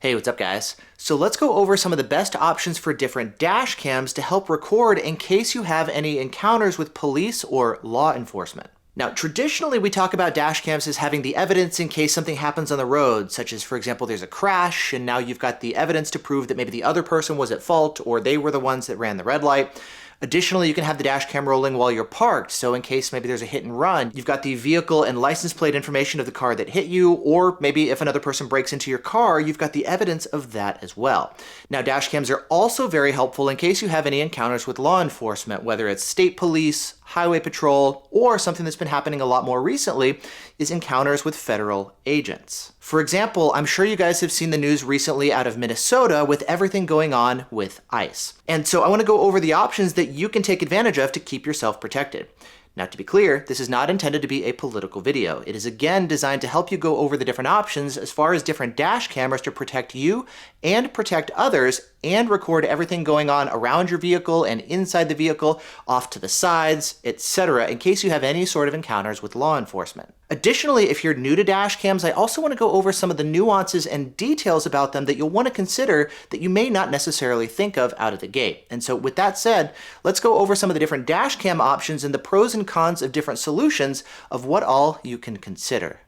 Hey, what's up guys? So let's go over some of the best options for different dash cams to help record in case you have any encounters with police or law enforcement. Now, traditionally we talk about dash cams as having the evidence in case something happens on the road, such as, for example, there's a crash and now you've got the evidence to prove that maybe the other person was at fault or they were the ones that ran the red light. Additionally, you can have the dash cam rolling while you're parked, so in case maybe there's a hit and run, you've got the vehicle and license plate information of the car that hit you, or maybe if another person breaks into your car, you've got the evidence of that as well. Now, dash cams are also very helpful in case you have any encounters with law enforcement, whether it's state police, highway patrol, or something that's been happening a lot more recently is encounters with federal agents. For example, I'm sure you guys have seen the news recently out of Minnesota with everything going on with ICE. And so I want to go over the options that you can take advantage of to keep yourself protected. Now, to be clear, this is not intended to be a political video. It is again designed to help you go over the different options as far as different dash cameras to protect you and protect others and record everything going on around your vehicle and inside the vehicle, off to the sides, etc., in case you have any sort of encounters with law enforcement. Additionally, if you're new to dash cams, I also want to go over some of the nuances and details about them that you'll want to consider that you may not necessarily think of out of the gate. And so with that said, let's go over some of the different dash cam options and the pros and cons of different solutions of what all you can consider.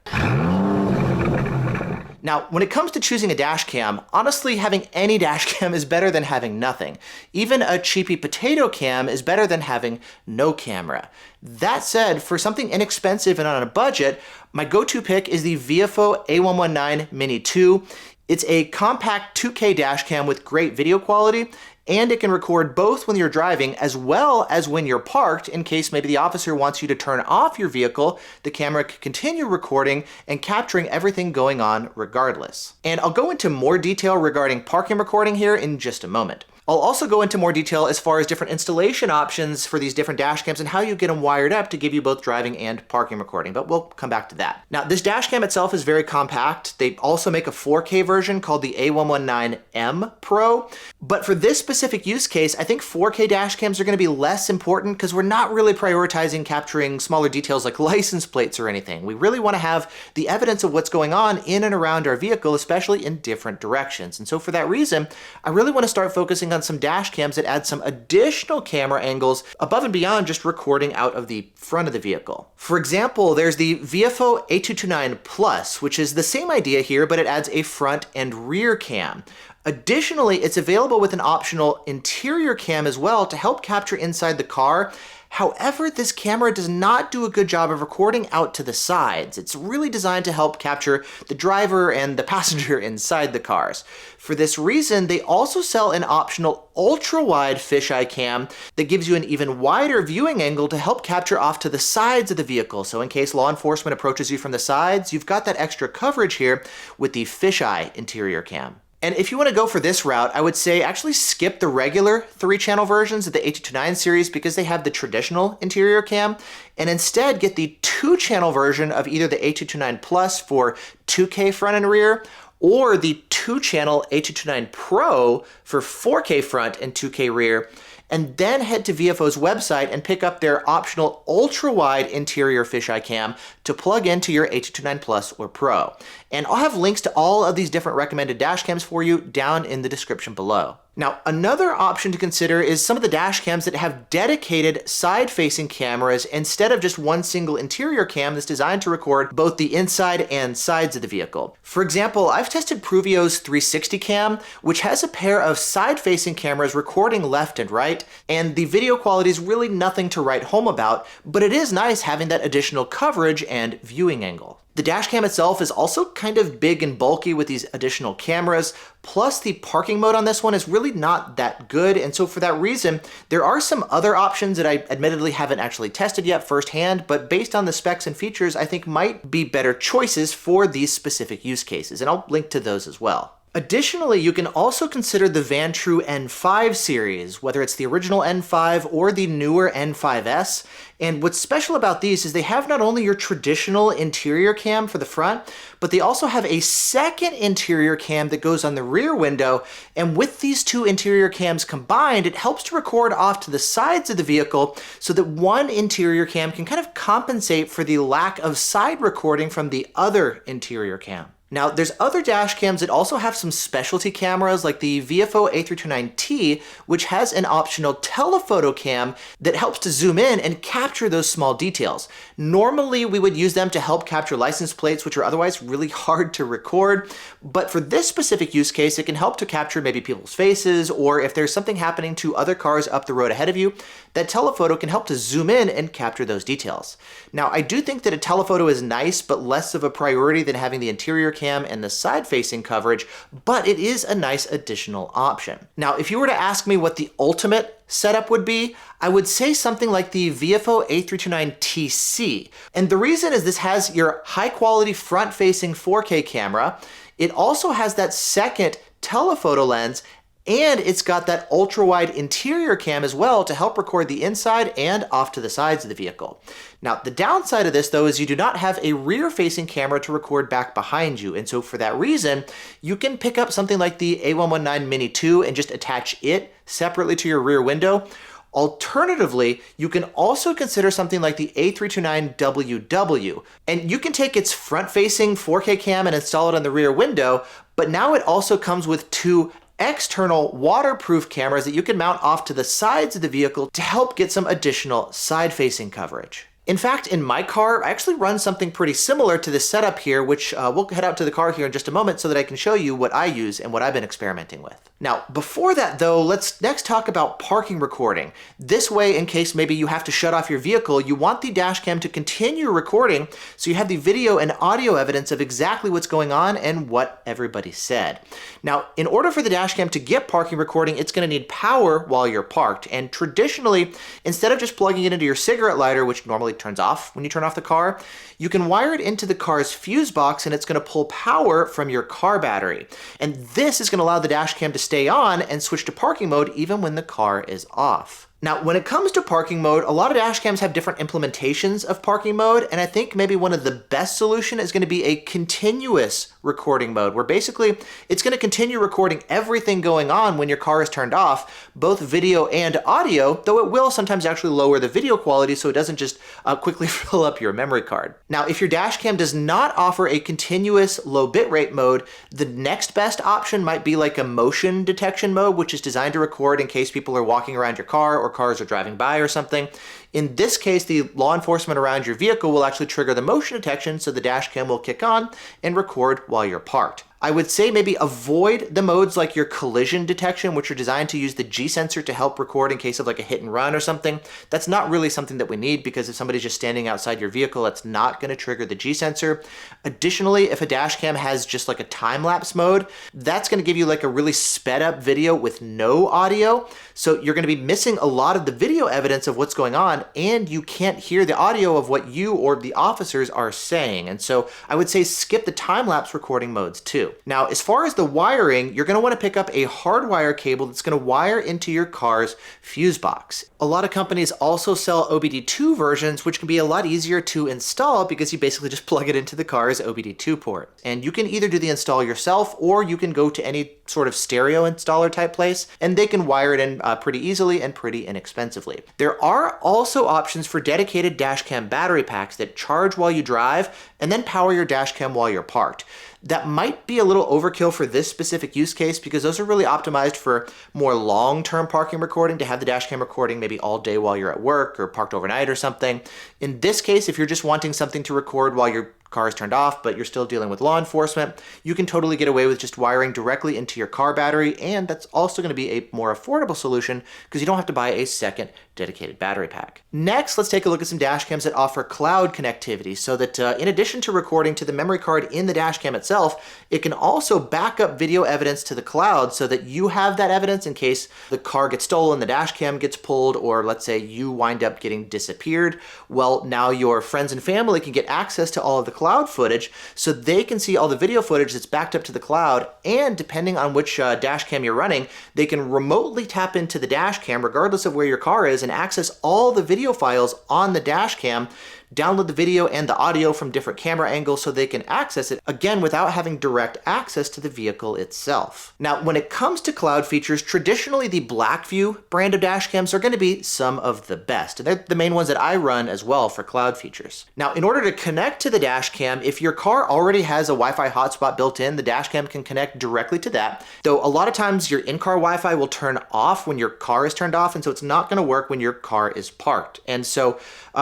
Now, when it comes to choosing a dash cam, honestly, having any dash cam is better than having nothing. Even a cheapy potato cam is better than having no camera. That said, for something inexpensive and on a budget, my go-to pick is the Viofo A229 Mini 2. It's a compact 2K dash cam with great video quality, and it can record both when you're driving as well as when you're parked in case maybe the officer wants you to turn off your vehicle. The camera can continue recording and capturing everything going on regardless. And I'll go into more detail regarding parking recording here in just a moment. I'll also go into more detail as far as different installation options for these different dash cams and how you get them wired up to give you both driving and parking recording, but we'll come back to that. Now, this dash cam itself is very compact. They also make a 4K version called the A119M Pro, but for this specific use case, I think 4K dash cams are going to be less important because we're not really prioritizing capturing smaller details like license plates or anything. We really want to have the evidence of what's going on in and around our vehicle, especially in different directions. And so for that reason, I really want to start focusing on some dash cams that add some additional camera angles above and beyond just recording out of the front of the vehicle. For example, there's the Viofo A229 Plus, which is the same idea here, but it adds a front and rear cam. Additionally, it's available with an optional interior cam as well to help capture inside the car. However, this camera does not do a good job of recording out to the sides. It's really designed to help capture the driver and the passenger inside the cars. For this reason, they also sell an optional ultra-wide fisheye cam that gives you an even wider viewing angle to help capture off to the sides of the vehicle. So in case law enforcement approaches you from the sides, you've got that extra coverage here with the fisheye interior cam. And if you want to go for this route, I would say actually skip the regular 3-channel versions of the A229 series because they have the traditional interior cam, and instead get the 2-channel version of either the A229 Plus for 2K front and rear, or the 2-channel A229 Pro for 4K front and 2K rear, and then head to Viofo's website and pick up their optional ultra-wide interior fisheye cam to plug into your A229 Plus or Pro. And I'll have links to all of these different recommended dash cams for you down in the description below. Now, another option to consider is some of the dash cams that have dedicated side-facing cameras instead of just one single interior cam that's designed to record both the inside and sides of the vehicle. For example, I've tested Pruvio's 360 cam, which has a pair of side-facing cameras recording left and right, and the video quality is really nothing to write home about, but it is nice having that additional coverage and viewing angle. The dashcam itself is also kind of big and bulky with these additional cameras, plus the parking mode on this one is really not that good, and so for that reason, there are some other options that I admittedly haven't actually tested yet firsthand, but based on the specs and features, I think might be better choices for these specific use cases, and I'll link to those as well. Additionally, you can also consider the Vantrue N5 series, whether it's the original N5 or the newer N5S. And what's special about these is they have not only your traditional interior cam for the front, but they also have a second interior cam that goes on the rear window. And with these two interior cams combined, it helps to record off to the sides of the vehicle so that one interior cam can kind of compensate for the lack of side recording from the other interior cam. Now, there's other dash cams that also have some specialty cameras like the Viofo A229, which has an optional telephoto cam that helps to zoom in and capture those small details. Normally, we would use them to help capture license plates, which are otherwise really hard to record. But for this specific use case, it can help to capture maybe people's faces, or if there's something happening to other cars up the road ahead of you, that telephoto can help to zoom in and capture those details. Now, I do think that a telephoto is nice, but less of a priority than having the interior cam and the side-facing coverage, but it is a nice additional option. Now, if you were to ask me what the ultimate setup would be, I would say something like the Viofo A229 TC. And the reason is this has your high-quality front-facing 4K camera. It also has that second telephoto lens, and it's got that ultra-wide interior cam as well to help record the inside and off to the sides of the vehicle. Now, the downside of this, though, is you do not have a rear-facing camera to record back behind you. And so for that reason, you can pick up something like the A119 Mini 2 and just attach it separately to your rear window. Alternatively, you can also consider something like the A329WW, and you can take its front-facing 4K cam and install it on the rear window, but now it also comes with two external waterproof cameras that you can mount off to the sides of the vehicle to help get some additional side-facing coverage. In fact, in my car, I actually run something pretty similar to this setup here, which we'll head out to the car here in just a moment so that I can show you what I use and what I've been experimenting with. Now, before that though, let's next talk about parking recording. This way, in case maybe you have to shut off your vehicle, you want the dash cam to continue recording so you have the video and audio evidence of exactly what's going on and what everybody said. Now, in order for the dash cam to get parking recording, it's going to need power while you're parked. And traditionally, instead of just plugging it into your cigarette lighter, which normally turns off when you turn off the car, you can wire it into the car's fuse box and it's going to pull power from your car battery. And this is going to allow the dash cam to stay on and switch to parking mode even when the car is off. Now, when it comes to parking mode, a lot of dash cams have different implementations of parking mode, and I think maybe one of the best solution is going to be a continuous recording mode, where basically it's going to continue recording everything going on when your car is turned off, both video and audio, though it will sometimes actually lower the video quality so it doesn't just quickly fill up your memory card. Now, if your dash cam does not offer a continuous low bitrate mode, the next best option might be like a motion detection mode, which is designed to record in case people are walking around your car or cars are driving by or something. In this case, the law enforcement around your vehicle will actually trigger the motion detection, so the dash cam will kick on and record while you're parked. I would say maybe avoid the modes like your collision detection, which are designed to use the G sensor to help record in case of like a hit and run or something. That's not really something that we need, because if somebody's just standing outside your vehicle, that's not going to trigger the G sensor. Additionally, if a dash cam has just like a time-lapse mode, that's going to give you like a really sped up video with no audio. So you're going to be missing a lot of the video evidence of what's going on, and you can't hear the audio of what you or the officers are saying. And so I would say skip the time-lapse recording modes too. Now, as far as the wiring, you're going to want to pick up a hardwire cable that's going to wire into your car's fuse box. A lot of companies also sell OBD2 versions, which can be a lot easier to install because you basically just plug it into the car's OBD2 port. And you can either do the install yourself, or you can go to any sort of stereo installer type place, and they can wire it in pretty easily and pretty inexpensively. There are also options for dedicated dashcam battery packs that charge while you drive and then power your dashcam while you're parked. That might be a little overkill for this specific use case, because those are really optimized for more long-term parking recording, to have the dashcam recording maybe all day while you're at work or parked overnight or something. In this case, if you're just wanting something to record while your car is turned off, but you're still dealing with law enforcement, you can totally get away with just wiring directly into your car battery, and that's also going to be a more affordable solution because you don't have to buy a second dedicated battery pack. Next, let's take a look at some dashcams that offer cloud connectivity, so that in addition to recording to the memory card in the dashcam itself, it can also back up video evidence to the cloud so that you have that evidence in case the car gets stolen, the dashcam gets pulled, or let's say you wind up getting disappeared. Well, now your friends and family can get access to all of the cloud footage, so they can see all the video footage that's backed up to the cloud, and depending on which dashcam you're running, they can remotely tap into the dashcam regardless of where your car is and access all the video files on the dashcam download the video and the audio from different camera angles so they can access it, again, without having direct access to the vehicle itself. Now, when it comes to cloud features, traditionally the Blackvue brand of dash cams are going to be some of the best. And they're the main ones that I run as well for cloud features. Now, in order to connect to the dash cam, if your car already has a Wi-Fi hotspot built in, the dash cam can connect directly to that. Though a lot of times your in-car Wi-Fi will turn off when your car is turned off, and so it's not going to work when your car is parked. And so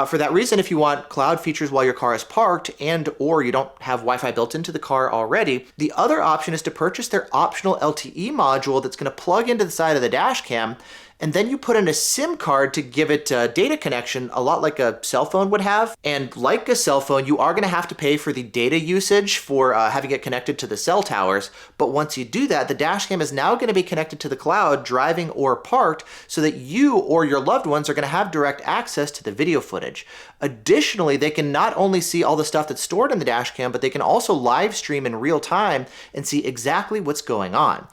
for that reason, if you want cloud features while your car is parked and or you don't have Wi-Fi built into the car already, the other option is to purchase their optional LTE module that's going to plug into the side of the dash cam, and then you put in a SIM card to give it a data connection, a lot like a cell phone would have. And like a cell phone, you are going to have to pay for the data usage for having it connected to the cell towers. But once you do that, the dash cam is now going to be connected to the cloud, driving or parked, so that you or your loved ones are going to have direct access to the video footage. Additionally, they can not only see all the stuff that's stored in the dash cam, but they can also live stream in real time and see exactly what's going on.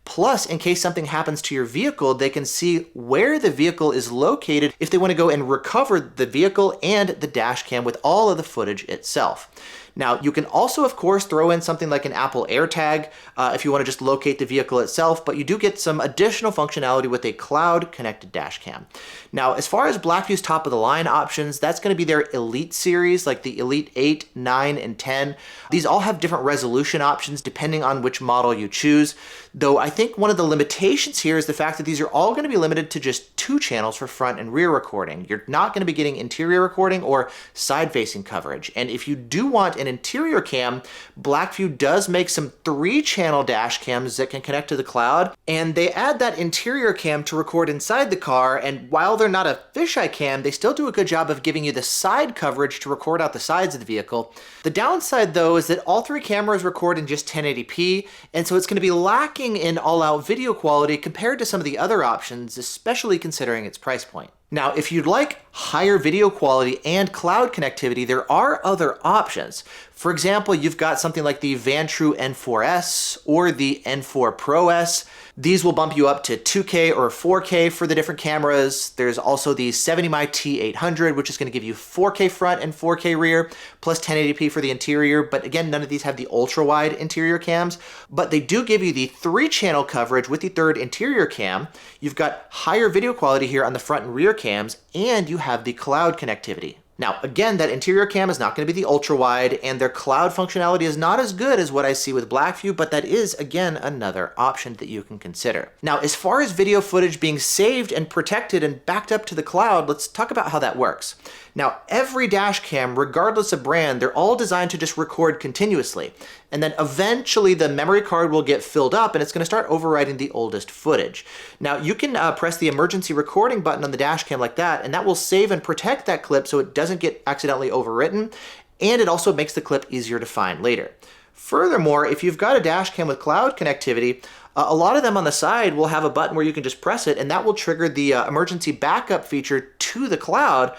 Plus, in case something happens to your vehicle, they can see where the vehicle is located if they want to go and recover the vehicle and the dash cam with all of the footage itself. Now, you can also, of course, throw in something like an Apple AirTag if you want to just locate the vehicle itself, but you do get some additional functionality with a cloud-connected dash cam. Now, as far as Blackvue's top-of-the-line options, that's going to be their Elite series, like the Elite 8, 9, and 10. These all have different resolution options depending on which model you choose, though I think one of the limitations here is the fact that these are all going to be limited to just 2 channels for front and rear recording. You're not going to be getting interior recording or side-facing coverage, and if you do want an interior cam, Blackvue does make some 3-channel dash cams that can connect to the cloud, and they add that interior cam to record inside the car, and while they're not a fisheye cam, they still do a good job of giving you the side coverage to record out the sides of the vehicle. The downside, though, is that all 3 cameras record in just 1080p, and so it's going to be lacking in all-out video quality compared to some of the other options, especially considering its price point. Now, if you'd like higher video quality and cloud connectivity, there are other options. For example, you've got something like the Vantrue N4S or the N4 Pro S. These will bump you up to 2K or 4K for the different cameras. There's also the 70mm T800, which is going to give you 4K front and 4K rear, plus 1080p for the interior. But again, none of these have the ultra-wide interior cams, but they do give you the 3-channel coverage with the 3rd interior cam. You've got higher video quality here on the front and rear cams, and you have the cloud connectivity. Now, again, that interior cam is not going to be the ultra-wide, and their cloud functionality is not as good as what I see with Blackvue, but that is, again, another option that you can consider. Now, as far as video footage being saved and protected and backed up to the cloud, let's talk about how that works. Now, every dash cam, regardless of brand, they're all designed to just record continuously. And then eventually the memory card will get filled up and it's going to start overwriting the oldest footage. Now, you can press the emergency recording button on the dash cam like that, and that will save and protect that clip so it doesn't get accidentally overwritten, and it also makes the clip easier to find later. Furthermore, if you've got a dash cam with cloud connectivity, a lot of them on the side will have a button where you can just press it, and that will trigger the emergency backup feature to the cloud,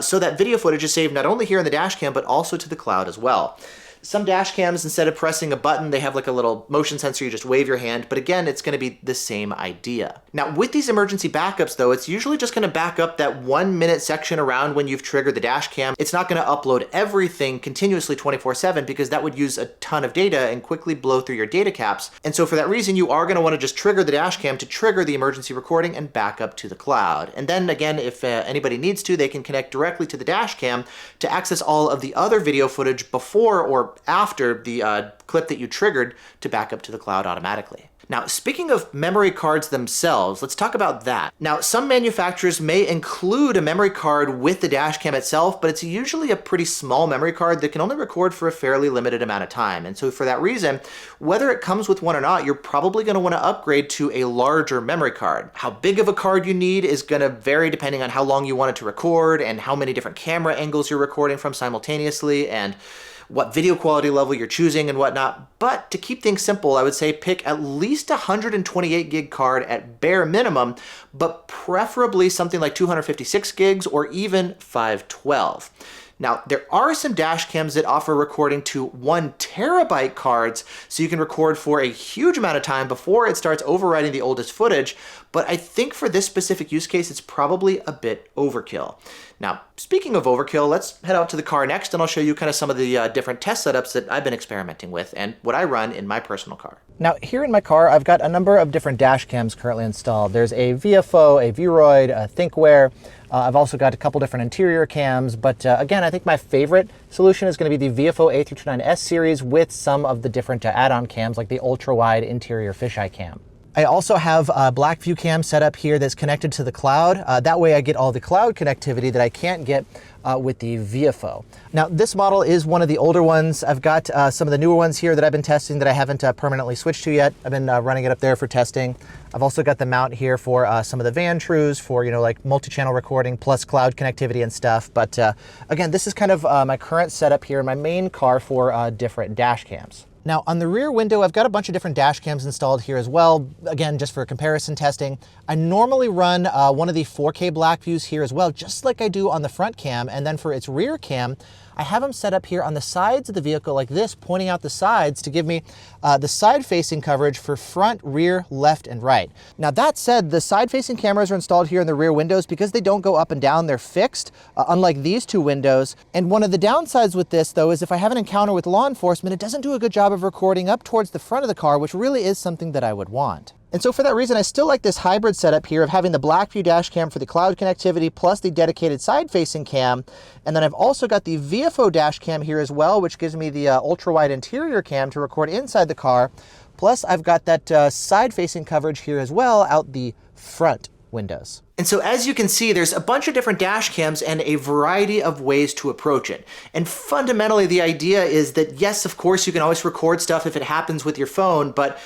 so that video footage is saved not only here in the dash cam, but also to the cloud as well. Some dash cams, instead of pressing a button, they have like a little motion sensor, you just wave your hand, but again, it's gonna be the same idea. Now, with these emergency backups though, it's usually just gonna back up that 1-minute section around when you've triggered the dash cam. It's not gonna upload everything continuously 24/7 because that would use a ton of data and quickly blow through your data caps. And so for that reason, you are gonna wanna just trigger the dash cam to trigger the emergency recording and back up to the cloud. And then again, if anybody needs to, they can connect directly to the dash cam to access all of the other video footage before or after the clip that you triggered to back up to the cloud automatically. Now, speaking of memory cards themselves, let's talk about that. Now, some manufacturers may include a memory card with the dash cam itself, but it's usually a pretty small memory card that can only record for a fairly limited amount of time. And so for that reason, whether it comes with one or not, you're probably going to want to upgrade to a larger memory card. How big of a card you need is going to vary depending on how long you want it to record and how many different camera angles you're recording from simultaneously and what video quality level you're choosing and whatnot. But to keep things simple, I would say pick at least a 128 gig card at bare minimum, but preferably something like 256 gigs or even 512. Now, there are some dash cams that offer recording to 1 terabyte cards, so you can record for a huge amount of time before it starts overwriting the oldest footage, but I think for this specific use case, it's probably a bit overkill. Now, speaking of overkill, let's head out to the car next and I'll show you kind of some of the different test setups that I've been experimenting with and what I run in my personal car. Now, here in my car, I've got a number of different dash cams currently installed. There's a Viofo, a Vroid, a Thinkware. I've also got a couple different interior cams, but again, I think my favorite solution is going to be the Viofo A229 S series with some of the different add-on cams like the Ultrawide interior fisheye cam. I also have a Blackvue cam set up here that's connected to the cloud. That way I get all the cloud connectivity that I can't get with the Viofo. Now this model is one of the older ones. I've got some of the newer ones here that I've been testing that I haven't permanently switched to yet. I've been running it up there for testing. I've also got the mount here for some of the Vantrues for, like multi-channel recording plus cloud connectivity and stuff. But again, this is kind of my current setup here in my main car for different dash cams. Now on the rear window, I've got a bunch of different dash cams installed here as well. Again, just for comparison testing. I normally run one of the 4K Blackvues here as well, just like I do on the front cam. And then for its rear cam, I have them set up here on the sides of the vehicle like this, pointing out the sides to give me the side-facing coverage for front, rear, left, and right. Now that said, the side-facing cameras are installed here in the rear windows because they don't go up and down, they're fixed, unlike these two windows. And one of the downsides with this though is if I have an encounter with law enforcement, it doesn't do a good job of recording up towards the front of the car, which really is something that I would want. And so for that reason, I still like this hybrid setup here of having the Blackvue dash cam for the cloud connectivity plus the dedicated side-facing cam. And then I've also got the Viofo dash cam here as well, which gives me the ultra-wide interior cam to record inside the car. Plus I've got that side-facing coverage here as well out the front windows. And so as you can see, there's a bunch of different dash cams and a variety of ways to approach it. And fundamentally, the idea is that yes, of course, you can always record stuff if it happens with your phone, but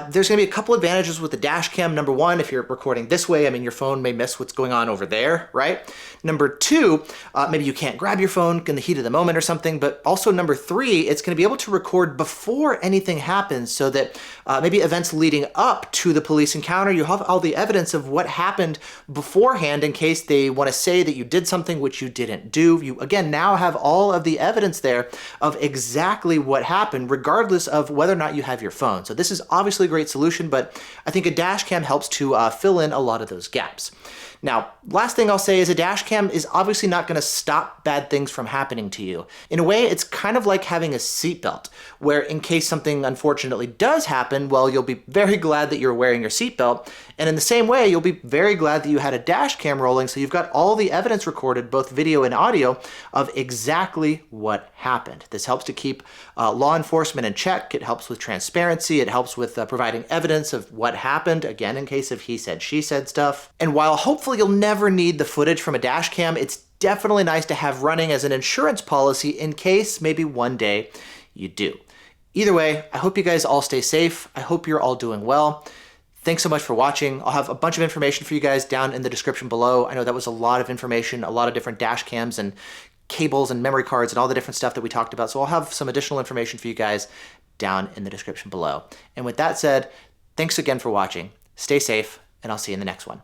there's gonna be a couple advantages with the dash cam. Number one, if you're recording this way, I mean, your phone may miss what's going on over there, right? Number two, maybe you can't grab your phone in the heat of the moment or something, but also number three, it's gonna be able to record before anything happens so that maybe events leading up to the police encounter, you have all the evidence of what happened beforehand in case they want to say that you did something which you didn't do. You, again, now have all of the evidence there of exactly what happened, regardless of whether or not you have your phone. So this is obviously a great solution, but I think a dash cam helps to fill in a lot of those gaps. Now, last thing I'll say is a dash cam is obviously not going to stop bad things from happening to you. In a way, it's kind of like having a seatbelt, where in case something unfortunately does happen, well, you'll be very glad that you're wearing your seatbelt. And in the same way, you'll be very glad that you had a dash cam rolling, so you've got all the evidence recorded, both video and audio, of exactly what happened. This helps to keep law enforcement in check. It helps with transparency. It helps with providing evidence of what happened, again, in case of he said, she said stuff. And while hopefully you'll never need the footage from a dash cam, it's definitely nice to have running as an insurance policy in case maybe one day you do. Either way, I hope you guys all stay safe. I hope you're all doing well. Thanks so much for watching. I'll have a bunch of information for you guys down in the description below. I know that was a lot of information, a lot of different dash cams and cables and memory cards and all the different stuff that we talked about. So I'll have some additional information for you guys down in the description below. And with that said, thanks again for watching. Stay safe, and I'll see you in the next one.